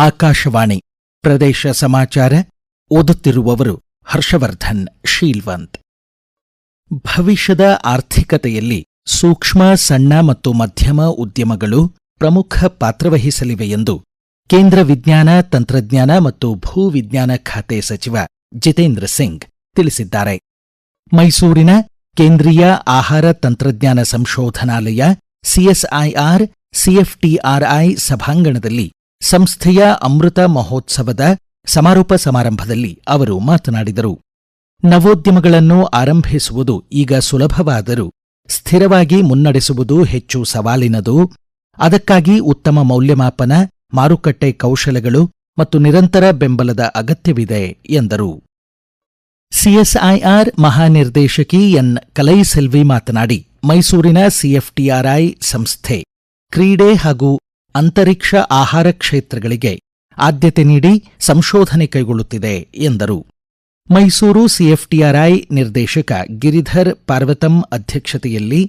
ಆಕಾಶವಾಣಿ ಪ್ರದೇಶ ಸಮಾಚಾರ ಓದುತ್ತಿರುವವರು ಹರ್ಷವರ್ಧನ್ ಶೀಲ್ವಂತ್. ಭವಿಷ್ಯದ ಆರ್ಥಿಕತೆಯಲ್ಲಿ ಸೂಕ್ಷ್ಮ, ಸಣ್ಣ ಮತ್ತು ಮಧ್ಯಮ ಉದ್ಯಮಗಳು ಪ್ರಮುಖ ಪಾತ್ರವಹಿಸಲಿವೆ ಎಂದು ಕೇಂದ್ರ ವಿಜ್ಞಾನ, ತಂತ್ರಜ್ಞಾನ ಮತ್ತು ಭೂ ವಿಜ್ಞಾನ ಖಾತೆ ಸಚಿವ ಜಿತೇಂದ್ರ ಸಿಂಗ್ ತಿಳಿಸಿದ್ದಾರೆ. ಮೈಸೂರಿನ ಕೇಂದ್ರೀಯ ಆಹಾರ ತಂತ್ರಜ್ಞಾನ ಸಂಶೋಧನಾಲಯ ಸಿಎಸ್ಐಆರ್ ಸಿಎಫ್ಟಿಆರ್ಐ ಸಭಾಂಗಣದಲ್ಲಿ ಸಂಸ್ಥೆಯ ಅಮೃತ ಮಹೋತ್ಸವದ ಸಮಾರೋಪ ಸಮಾರಂಭದಲ್ಲಿ ಅವರು ಮಾತನಾಡಿದರು. ನವೋದ್ಯಮಗಳನ್ನು ಆರಂಭಿಸುವುದು ಈಗ ಸುಲಭವಾದರೂ ಸ್ಥಿರವಾಗಿ ಮುನ್ನಡೆಸುವುದು ಹೆಚ್ಚು ಸವಾಲಿನದು. ಅದಕ್ಕಾಗಿ ಉತ್ತಮ ಮೌಲ್ಯಮಾಪನ, ಮಾರುಕಟ್ಟೆ ಕೌಶಲಗಳು ಮತ್ತು ನಿರಂತರ ಬೆಂಬಲದ ಅಗತ್ಯವಿದೆ ಎಂದರು. ಸಿಎಸ್ಐಆರ್ ಮಹಾನಿರ್ದೇಶಕಿ ಎನ್ ಕಲೈಸೆಲ್ವಿ ಮಾತನಾಡಿ, ಮೈಸೂರಿನ ಸಿಎಫ್ಟಿಆರ್ಐ ಸಂಸ್ಥೆ ಕ್ರೀಡೆ ಹಾಗೂ ಅಂತರಿಕ್ಷ ಆಹಾರ ಕ್ಷೇತ್ರಗಳಿಗೆ ಆದ್ಯತೆ ನೀಡಿ ಸಂಶೋಧನೆ ಕೈಗೊಳ್ಳುತ್ತಿದೆ ಎಂದರು. ಮೈಸೂರು ಸಿಎಫ್ಟಿಆರ್ಐ ನಿರ್ದೇಶಕ ಗಿರಿಧರ್ ಪಾರ್ವತಂ ಅಧ್ಯಕ್ಷತೆಯಲ್ಲಿ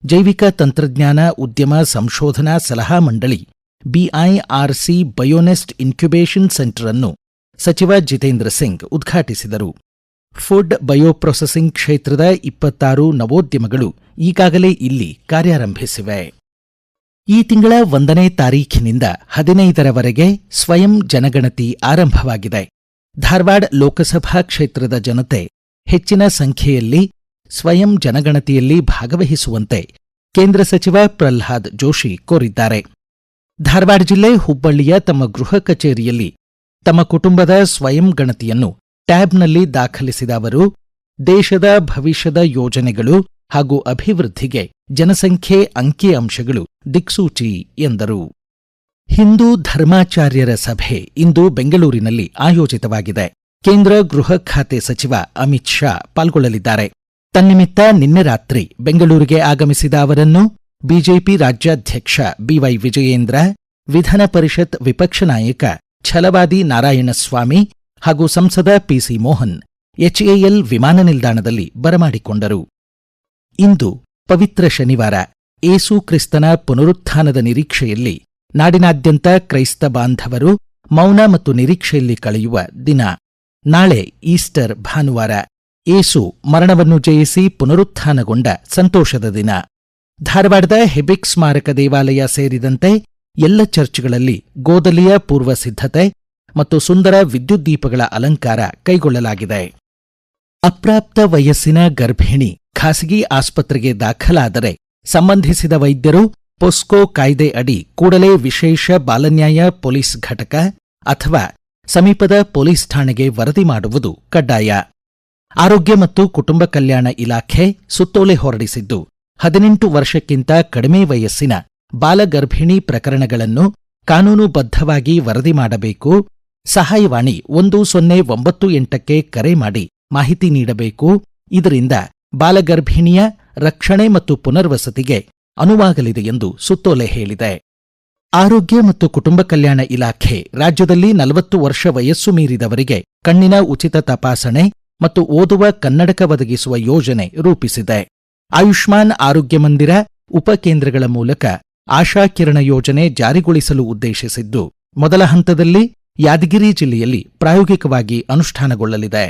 ಜೈವಿಕ ತಂತ್ರಜ್ಞಾನ ಉದ್ಯಮ ಸಂಶೋಧನಾ ಸಲಹಾ ಮಂಡಳಿ ಬಿಐಆರ್ಸಿ ಬಯೋನೆಸ್ಟ್ ಇನ್ಕ್ಯುಬೇಷನ್ ಸೆಂಟರ್ ಅನ್ನು ಸಚಿವ ಜಿತೇಂದ್ರ ಸಿಂಗ್ ಉದ್ಘಾಟಿಸಿದರು. ಫುಡ್ ಬಯೋಪ್ರೊಸೆಸಿಂಗ್ ಕ್ಷೇತ್ರದ 26 ನವೋದ್ಯಮಗಳು ಈಗಾಗಲೇ ಇಲ್ಲಿ ಕಾರ್ಯಾರಂಭಿಸಿವೆ. ಈ ತಿಂಗಳ 1ನೇ ತಾರೀಖಿನಿಂದ 15ರವರೆಗೆ ಸ್ವಯಂ ಜನಗಣತಿ ಆರಂಭವಾಗಿದೆ. ಧಾರವಾಡ ಲೋಕಸಭಾ ಕ್ಷೇತ್ರದ ಜನತೆ ಹೆಚ್ಚಿನ ಸಂಖ್ಯೆಯಲ್ಲಿ ಸ್ವಯಂ ಜನಗಣತಿಯಲ್ಲಿ ಭಾಗವಹಿಸುವಂತೆ ಕೇಂದ್ರ ಸಚಿವ ಪ್ರಹ್ಲಾದ್ ಜೋಶಿ ಕೋರಿದ್ದಾರೆ. ಧಾರವಾಡ ಜಿಲ್ಲೆ ಹುಬ್ಬಳ್ಳಿಯ ತಮ್ಮ ಗೃಹ ಕಚೇರಿಯಲ್ಲಿ ತಮ್ಮ ಕುಟುಂಬದ ಸ್ವಯಂ ಗಣತಿಯನ್ನು ಟ್ಯಾಬ್ನಲ್ಲಿ ದಾಖಲಿಸಿದ ಅವರು, ದೇಶದ ಭವಿಷ್ಯದ ಯೋಜನೆಗಳು ಹಾಗೂ ಅಭಿವೃದ್ಧಿಗೆ ಜನಸಂಖ್ಯೆ ಅಂಕಿಅಂಶಗಳು ದಿಕ್ಸೂಚಿ ಎಂದರು. ಹಿಂದೂ ಧರ್ಮಾಚಾರ್ಯರ ಸಭೆ ಇಂದು ಬೆಂಗಳೂರಿನಲ್ಲಿ ಆಯೋಜಿತವಾಗಿದೆ. ಕೇಂದ್ರ ಗೃಹ ಖಾತೆ ಸಚಿವ ಅಮಿತ್ ಶಾ ಪಾಲ್ಗೊಳ್ಳಲಿದ್ದಾರೆ. ತನ್ನಿಮಿತ್ತ ನಿನ್ನೆ ರಾತ್ರಿ ಬೆಂಗಳೂರಿಗೆ ಆಗಮಿಸಿದ ಅವರನ್ನು ಬಿಜೆಪಿ ರಾಜ್ಯಾಧ್ಯಕ್ಷ ಬಿವೈ ವಿಜಯೇಂದ್ರ, ವಿಧಾನ ಪರಿಷತ್ ವಿಪಕ್ಷ ನಾಯಕ ಛಲವಾದಿ ನಾರಾಯಣಸ್ವಾಮಿ ಹಾಗೂ ಸಂಸದ ಪಿಸಿ ಮೋಹನ್ ಎಚ್ಎಎಲ್ ವಿಮಾನ ನಿಲ್ದಾಣದಲ್ಲಿ ಬರಮಾಡಿಕೊಂಡರು. ಇಂದು ಪವಿತ್ರ ಶನಿವಾರ, ಏಸು ಕ್ರಿಸ್ತನ ಪುನರುತ್ಥಾನದ ನಿರೀಕ್ಷೆಯಲ್ಲಿ ನಾಡಿನಾದ್ಯಂತ ಕ್ರೈಸ್ತ ಬಾಂಧವರು ಮೌನ ಮತ್ತು ನಿರೀಕ್ಷೆಯಲ್ಲಿ ಕಳೆಯುವ ದಿನ. ನಾಳೆ ಈಸ್ಟರ್ ಭಾನುವಾರ, ಏಸು ಮರಣವನ್ನು ಜಯಿಸಿ ಪುನರುತ್ಥಾನಗೊಂಡ ಸಂತೋಷದ ದಿನ. ಧಾರವಾಡದ ಹೆಬಿಕ್ ಸ್ಮಾರಕ ದೇವಾಲಯ ಸೇರಿದಂತೆ ಎಲ್ಲ ಚರ್ಚ್ಗಳಲ್ಲಿ ಗೋದಲಿಯ ಪೂರ್ವ ಸಿದ್ಧತೆ ಮತ್ತು ಸುಂದರ ವಿದ್ಯುತ್ ದೀಪಗಳ ಅಲಂಕಾರ ಕೈಗೊಳ್ಳಲಾಗಿದೆ. ಅಪ್ರಾಪ್ತ ವಯಸ್ಸಿನ ಗರ್ಭಿಣಿ ಖಾಸಗಿ ಆಸ್ಪತ್ರೆಗೆ ದಾಖಲಾದರೆ ಸಂಬಂಧಿಸಿದ ವೈದ್ಯರು ಪೊಸ್ಕೋ ಕಾಯ್ದೆ ಅಡಿ ಕೂಡಲೇ ವಿಶೇಷ ಬಾಲನ್ಯಾಯ ಪೊಲೀಸ್ ಘಟಕ ಅಥವಾ ಸಮೀಪದ ಪೊಲೀಸ್ ಠಾಣೆಗೆ ವರದಿ ಮಾಡುವುದು ಕಡ್ಡಾಯ. ಆರೋಗ್ಯ ಮತ್ತು ಕುಟುಂಬ ಕಲ್ಯಾಣ ಇಲಾಖೆ ಸುತ್ತೋಲೆ ಹೊರಡಿಸಿದ್ದು, 18 ವರ್ಷಕ್ಕಿಂತ ಕಡಿಮೆ ವಯಸ್ಸಿನ ಬಾಲಗರ್ಭಿಣಿ ಪ್ರಕರಣಗಳನ್ನು ಕಾನೂನುಬದ್ಧವಾಗಿ ವರದಿ ಮಾಡಬೇಕು. ಸಹಾಯವಾಣಿ 1098ಕ್ಕೆ ಕರೆ ಮಾಡಿ ಮಾಹಿತಿ ನೀಡಬೇಕು. ಇದರಿಂದ ಬಾಲಗರ್ಭಿಣಿಯ ರಕ್ಷಣೆ ಮತ್ತು ಪುನರ್ವಸತಿಗೆ ಅನುವಾಗಲಿದೆ ಎಂದು ಸುತ್ತೋಲೆ ಹೇಳಿದೆ. ಆರೋಗ್ಯ ಮತ್ತು ಕುಟುಂಬ ಕಲ್ಯಾಣ ಇಲಾಖೆ ರಾಜ್ಯದಲ್ಲಿ 40 ವರ್ಷ ವಯಸ್ಸು ಮೀರಿದವರಿಗೆ ಕಣ್ಣಿನ ಉಚಿತ ತಪಾಸಣೆ ಮತ್ತು ಓದುವ ಕನ್ನಡಕ ಒದಗಿಸುವ ಯೋಜನೆ ರೂಪಿಸಿದೆ. ಆಯುಷ್ಮಾನ್ ಆರೋಗ್ಯ ಮಂದಿರ ಉಪಕೇಂದ್ರಗಳ ಮೂಲಕ ಆಶಾ ಕಿರಣ ಯೋಜನೆ ಜಾರಿಗೊಳಿಸಲು ಉದ್ದೇಶಿಸಿದ್ದು, ಮೊದಲ ಹಂತದಲ್ಲಿ ಯಾದಗಿರಿ ಜಿಲ್ಲೆಯಲ್ಲಿ ಪ್ರಾಯೋಗಿಕವಾಗಿ ಅನುಷ್ಠಾನಗೊಳ್ಳಲಿದೆ.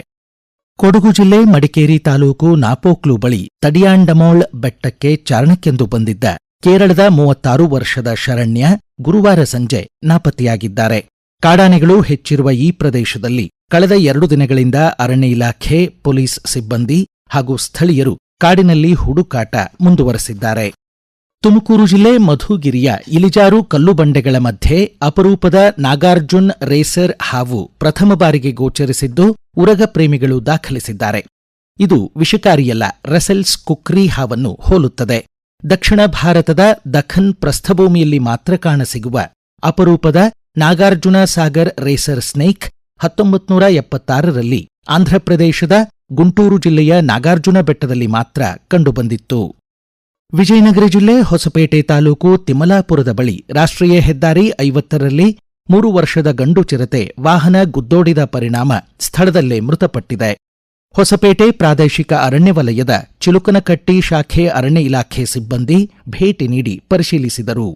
ಕೊಡಗು ಜಿಲ್ಲೆ ಮಡಿಕೇರಿ ತಾಲೂಕು ನಾಪೋಕ್ಲು ಬಳಿ ತಡಿಯಾಂಡಮೋಳ್ ಬೆಟ್ಟಕ್ಕೆ ಚಾರಣಕ್ಕೆಂದು ಬಂದಿದ್ದ ಕೇರಳದ 36 ವರ್ಷದ ಶರಣ್ಯ ಗುರುವಾರ ಸಂಜೆ ನಾಪತ್ತೆಯಾಗಿದ್ದಾರೆ. ಕಾಡಾನೆಗಳು ಹೆಚ್ಚಿರುವ ಈ ಪ್ರದೇಶದಲ್ಲಿ ಕಳೆದ 2 ದಿನಗಳಿಂದ ಅರಣ್ಯ ಇಲಾಖೆ, ಪೊಲೀಸ್ ಸಿಬ್ಬಂದಿ ಹಾಗೂ ಸ್ಥಳೀಯರು ಕಾಡಿನಲ್ಲಿ ಹುಡುಕಾಟ ಮುಂದುವರೆಸಿದ್ದಾರೆ. ತುಮಕೂರು ಜಿಲ್ಲೆ ಮಧುಗಿರಿಯ ಇಲಿಜಾರು ಕಲ್ಲುಬಂಡೆಗಳ ಮಧ್ಯೆ ಅಪರೂಪದ ನಾಗಾರ್ಜುನ್ ರೇಸರ್ ಹಾವು ಪ್ರಥಮ ಬಾರಿಗೆ ಗೋಚರಿಸಿದ್ದು, ಉರಗ ಪ್ರೇಮಿಗಳು ದಾಖಲಿಸಿದ್ದಾರೆ. ಇದು ವಿಷಕಾರಿಯಲ್ಲ, ರಸೆಲ್ಸ್ ಕುಕ್ರಿ ಹಾವನ್ನು ಹೋಲುತ್ತದೆ. ದಕ್ಷಿಣ ಭಾರತದ ದಖನ್ ಪ್ರಸ್ಥಭೂಮಿಯಲ್ಲಿ ಮಾತ್ರ ಕಾಣಸಿಗುವ ಅಪರೂಪದ ನಾಗಾರ್ಜುನ ಸಾಗರ್ ರೇಸರ್ ಸ್ನೇಕ್ 1976ರಲ್ಲಿ ಆಂಧ್ರಪ್ರದೇಶದ ಗುಂಟೂರು ಜಿಲ್ಲೆಯ ನಾಗಾರ್ಜುನ ಬೆಟ್ಟದಲ್ಲಿ ಮಾತ್ರ ಕಂಡುಬಂದಿತ್ತು. ವಿಜಯನಗರ ಜಿಲ್ಲೆ ಹೊಸಪೇಟೆ ತಾಲೂಕು ತಿಮ್ಮಲಾಪುರದ ಬಳಿ ರಾಷ್ಟ್ರೀಯ ಹೆದ್ದಾರಿ 50ರಲ್ಲಿ 3 ವರ್ಷದ ಗಂಡು ಚಿರತೆ ವಾಹನ ಗುದ್ದೋಡಿದ ಪರಿಣಾಮ ಸ್ಥಳದಲ್ಲೇ ಮೃತಪಟ್ಟಿದೆ. ಹೊಸಪೇಟೆ ಪ್ರಾದೇಶಿಕ ಅರಣ್ಯ ವಲಯದ ಚಿಲುಕನಕಟ್ಟಿ ಶಾಖೆ ಅರಣ್ಯ ಇಲಾಖೆ ಸಿಬ್ಬಂದಿ ಭೇಟಿ ನೀಡಿ ಪರಿಶೀಲಿಸಿದರು.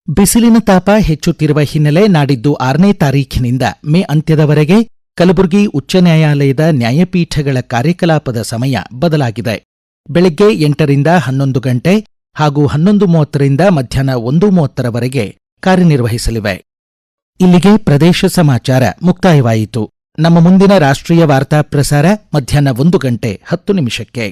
ಬಿಸಿಲಿನ ತಾಪ ಹೆಚ್ಚುತ್ತಿರುವ ಹಿನ್ನೆಲೆ ನಾಡಿದ್ದು 6ನೇ ತಾರೀಖಿನಿಂದ ಮೇ ಅಂತ್ಯದವರೆಗೆ ಕಲಬುರಗಿ ಉಚ್ಚ ನ್ಯಾಯಾಲಯದ ನ್ಯಾಯಪೀಠಗಳ ಕಾರ್ಯಕಲಾಪದ ಸಮಯ ಬದಲಾಗಿದೆ. ಬೆಳಗ್ಗೆ 8ರಿಂದ 11 ಗಂಟೆ ಹಾಗೂ 11:30ರಿಂದ ಮಧ್ಯಾಹ್ನ 1:30ರವರೆಗೆ ಕಾರ್ಯನಿರ್ವಹಿಸಲಿವೆ. ಇಲ್ಲಿಗೆ ಪ್ರದೇಶ ಸಮಾಚಾರ ಮುಕ್ತಾಯವಾಯಿತು. ನಮ್ಮ ಮುಂದಿನ ರಾಷ್ಟ್ರೀಯ ವಾರ್ತಾ ಪ್ರಸಾರ ಮಧ್ಯಾಹ್ನ 1 ಗಂಟೆ 10 ನಿಮಿಷಕ್ಕೆ.